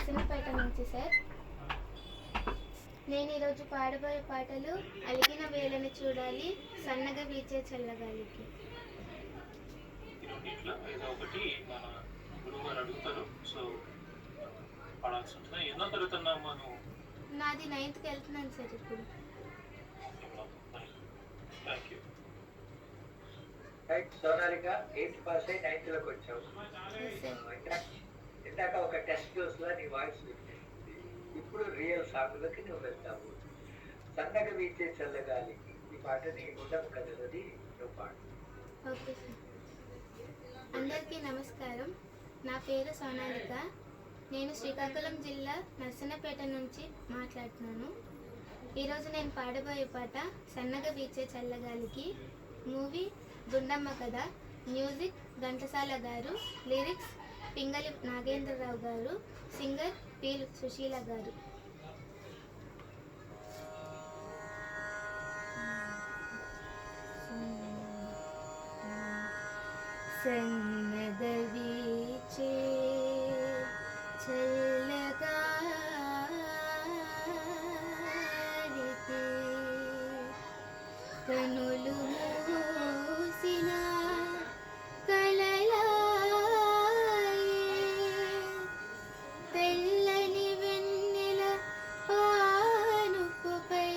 నర్సన్నపేట నుంచి సార్. నేను ఈరోజు పాడబోయే పాటలు అలిగిన వేళని చూడాలి, సన్నగా వీచే చల్లగాలికి. నాది 9th వెళ్తున్నాను సార్ ఇప్పుడు. సోనాలిక 8th పాస్ అయి 9th లోకి వచ్చావు. ఇందాక ఒక టెస్ట్ న్యూస్ లో నీ వాయిస్ వినిపిస్తుంది. ఇప్పుడు రియల్ సాంగ్లోకి నువ్వు వెళ్తావు. సన్నగా వీచే చల్లగాలికి ఈ పాటని ఉండము కదలది నువ్వు పాడు. Okay sir. అందరికీ నమస్కారం. నా పేరు సోనాలిక. నేను శ్రీకాకుళం జిల్లా నర్సన్నపేట నుంచి మాట్లాడుతున్నాను. ఈరోజు నేను పాడబోయే పాట సన్నగా వీచే చల్లగాలికి. మూవీ గుండమ్మ కథ. మ్యూజిక్ ఘంటసాల గారు. లిరిక్స్ పింగళి నాగేంద్రరావు గారు. సింగర్ పి సుశీల గారు. సన్నగా వీచే చల్లగాలికి కనులు మూసిన కలలాయే, తెల్లని వెన్నెల పానుపుపై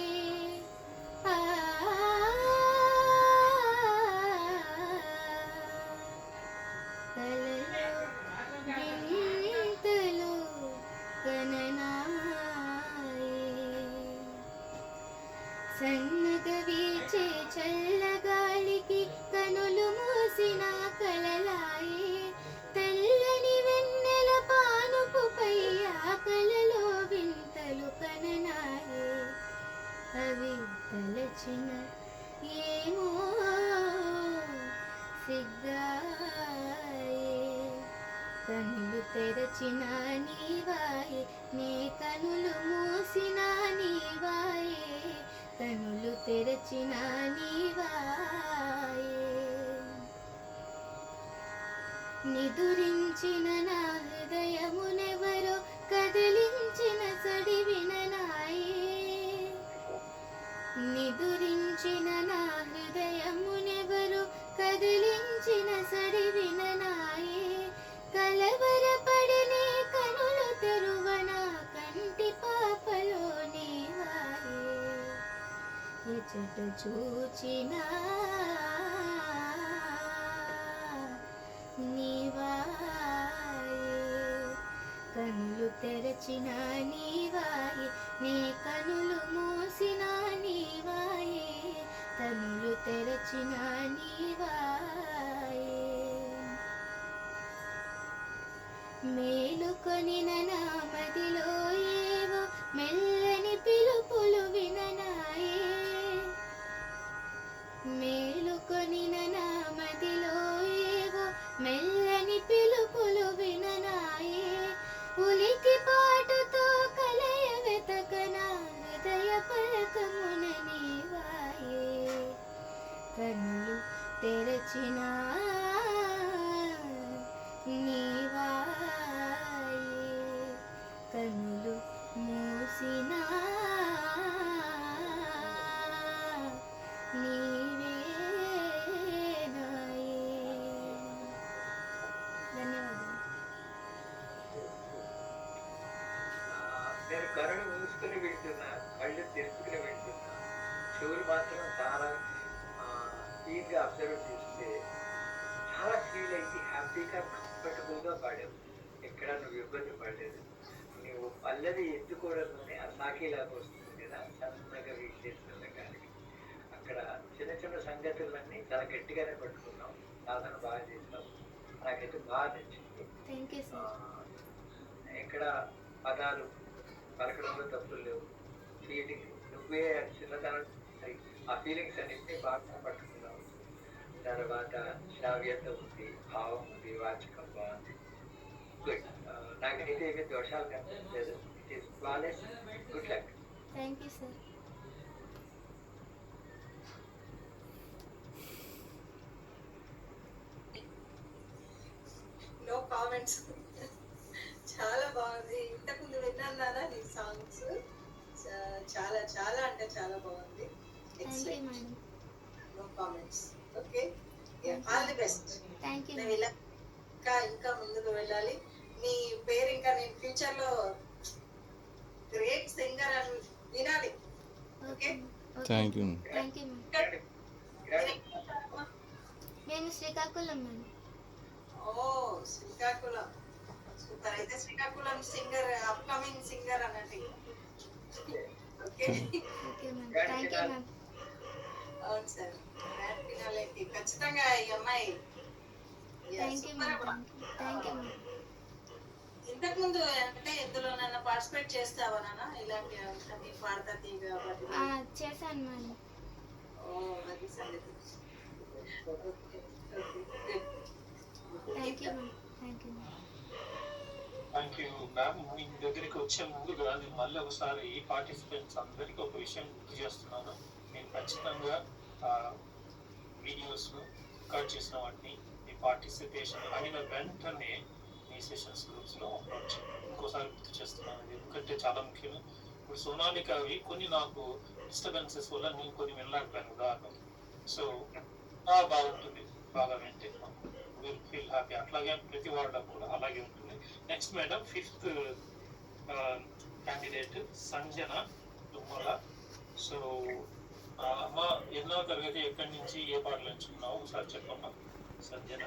కలలో గింతలు కననాయే. సన్నగా వీచే చల్లగాలికి కనులు మూసిన కలలాయే, తెల్లని వెన్నెల పానుపుపై ఆ కలలో వింతలు కననాయే. అవి తలచిన ఏమో సిగ్గాయే, కనులు తెరచిన నీవాయే, నే కనులు మూసిన నీవాయే, కనులు తెరచిన నీవాయే. నిదురించిన నా హృదయమునెవరో కదిలించిన సడివిన నాయే, నిదురించిన నా హృదయమునెవరో కదిలించిన సడివిన నాయే. కలవరపడనే కనులు తెరువన కంటి పాపలో నీవాయే, ఎచట చూచినా నీవాయే, కనులు తెరచిన నీవాయే, నీ కనులు మూసిన నీవాయే, కనులు తెరచిన నీవాయే. మేలుకొనిన నా మదిలో ఏవో మెల్లని పిలుపులు విననాయే, మేలుకొనిన నా మదిలో ఏవో మెల్లని పిలుపులు విననాయే. ఉలికి పాటుతో కలయ వెతకన హృదయ పలకమున నీవాయే, కనులు తెరచిన నీవాయే, కనులు మూసిన నీవేనాయే. ధన్యవాదాలు. నేను కరుణ మూసుకుని వింటున్నా, కళ్ళు తెరుచుకుని వింటున్నా, చెవులు మాత్రం చాలా క్లీన్గా అబ్జర్వ్ చేస్తే చాలా ఫీల్ అయ్యి హ్యాపీగా కంఫర్టబుల్గా పాడావు. ఎక్కడ నువ్వు ఇబ్బంది పడలేదు. నువ్వు పల్లవి ఎత్తుకోవడంలోనే ఆ సాకిలాగా వస్తుంది కదా, సన్నగా వీచేస్తుంది కానీ అక్కడ చిన్న చిన్న సంగతులన్నీ చాలా గట్టిగానే పట్టుకున్నావు. సాధన బాగా చేస్తావు. నాకైతే బాగా నచ్చింది. Thank you sir. ఎక్కడ పదాలు పలకడంలో తప్పులు లేవు. ఫీలింగ్ నువ్వే చిన్నతనం ఆ ఫీలింగ్స్ అన్నింటినీ బాగా పట్టుకున్నావు. తర్వాత శ్రావ్యత ఉంది, భావం ఉంది, వాచకం బాగుంది. గుడ్. నాకైతే ఏమీ దోషాలు కనిపించలేదు. It is flawless. Good luck. Thank you sir. No comments. చాలా బాగుంది. ఇంతకు చాలా బాగుంది. Thank you excellent. Madam. No comments. Okay, all the best. Thank you నువ్వు ఇలా ఇంకా ముందుకు వెళ్ళాలి. నీ పేరు ఇంకా నేను ఫ్యూచర్ లో గ్రేట్ సింగర్ అని వినాలి. Okay thank you. Thank you ma'am. నేను శ్రీకాకుళం మేడం. ఓ, శ్రీకాకుళం. సూపర్. అయితే శ్రీకాకుళం సింగర్, అప్కమింగ్ సింగర్ అన్నట్టు. Okay, okay ma'am. Thank you ma'am. అవును సార్. గ్రాండ్ ఫినాలేకి ఖచ్చితంగా ఈ అమ్మాయి. Thank you ma'am. Thank you ma'am. ఇంతకు ముందు అంటే ఎందులోనైనా పార్టిసిపేట్ చేస్తావా నాన్న? ఇలాంటి అంటే పాడతా తీగ వాటిలో? చేశాను మేడం. ఓ, అది సంగతి. Okay, okay, good. Thank you ma'am. Thank you ma'am. Thank you ma'am. మీ దగ్గరికి వచ్చే ముందుగా నేను మళ్ళీ ఒకసారి పార్టిసిపెంట్స్ అందరికీ ఒక విషయం గుర్తు చేస్తున్నాను. నేను ఖచ్చితంగా వీడియోస్ రికార్డ్ చేసిన వాటిని మీ పార్టిసిపేషన్ అయిన వెంటనే మీ సెషన్స్ గ్రూప్స్లో అప్లోడ్ చేయండి. ఇంకోసారి గుర్తు చేస్తున్నాను, ఎందుకంటే చాలా ముఖ్యం. ఇప్పుడు సోనాలిక అవి కొన్ని నాకు డిస్టర్బెన్సెస్ వల్ల నేను కొన్ని వెళ్ళలేకపోయాను ఉదాహరణ. సో బాగుంటుంది, బాగా వింటే విల్ ఫీల్ హ్యాపీ. అట్లాగే ప్రతి వాళ్ళకు కూడా అలాగే ఉంటుంది. Next madam, 5th candidate Sanjana Tummala. So అమ్మ, ఎన్నో తరగతి, ఎక్కడి నుంచి ఏ పాటలు ఎంచుకున్నావు ఒకసారి చెప్పమ్మా సంజన.